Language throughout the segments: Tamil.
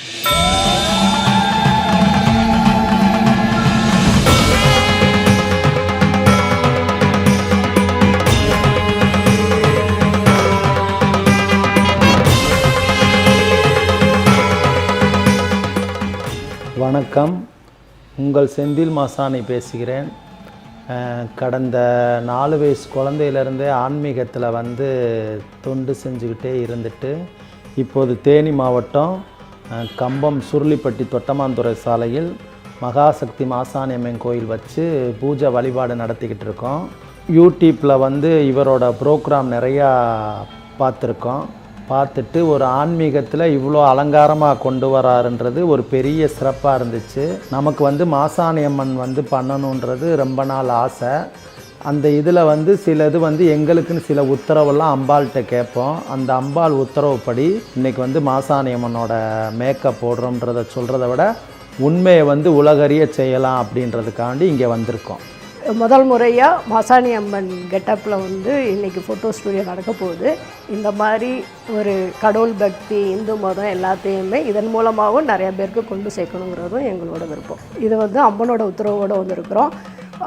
வணக்கம், உங்கள் செந்தில் மாசாணி பேசுகிறேன். கடந்த 4 வயசு குழந்தையிலேருந்தே ஆன்மீகத்தில் தொண்டு செஞ்சுக்கிட்டே இருந்துட்டு இப்போது தேனி மாவட்டம் கம்பம் சுருளிப்பட்டி தொட்டமாந்துறை சாலையில் மகாசக்தி மாசாணி அம்மன் கோயில் வச்சு பூஜை வழிபாடு நடத்திக்கிட்டு இருக்கோம். யூடியூப்பில் இவரோட ப்ரோக்ராம் நிறையா பார்த்துட்டு ஒரு ஆன்மீகத்தில் இவ்வளோ அலங்காரமாக கொண்டு வராருன்றது ஒரு பெரிய சிறப்பாக இருந்துச்சு. நமக்கு மாசாணி அம்மன் பண்ணணுன்றது ரொம்ப நாள் ஆசை. அந்த இதில் சில இது எங்களுக்குன்னு சில உத்தரவெல்லாம் அம்பாள்கிட்ட கேட்போம். அந்த அம்பாள் உத்தரவுப்படி இன்றைக்கி மாசாணி அம்மனோட மேக்கப் போடுறோன்றதை சொல்கிறத விட உண்மையை உலகறிய செய்யலாம் அப்படின்றதுக்காண்டி இங்கே வந்திருக்கோம். முதல் முறையாக மாசாணி அம்மன் கெட்டப்பில் இன்றைக்கி ஃபோட்டோ ஸ்டூடியோ நடக்க போகுது. இந்த மாதிரி ஒரு கடவுள் பக்தி, இந்து மதம் எல்லாத்தையுமே இதன் மூலமாகவும் நிறைய பேருக்கு கொண்டு சேர்க்கணுங்கிறதும் எங்களோட விருப்பம். இது அம்மனோட உத்தரவோடு வந்திருக்கிறோம்.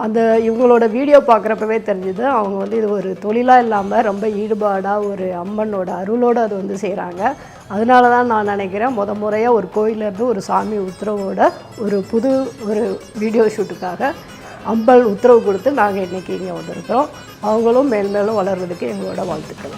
அந்த இவங்களோட வீடியோ பார்க்குறப்பவே தெரிஞ்சுது அவங்க இது ஒரு தொழிலாக இல்லாமல் ரொம்ப ஈடுபாடாக ஒரு அம்மனோட அருளோடு அது செய்கிறாங்க. அதனால தான் நான் நினைக்கிறேன் முறையாக ஒரு கோயிலேருந்து ஒரு சாமி உத்தரவோட ஒரு வீடியோ ஷூட்டுக்காக அம்பாள் உத்தரவு கொடுத்து நாங்கள் இன்றைக்கி இங்கே வந்திருக்கிறோம். அவங்களும் மேலும் வளர்றதுக்கு எங்களோட வாழ்த்துக்கள்.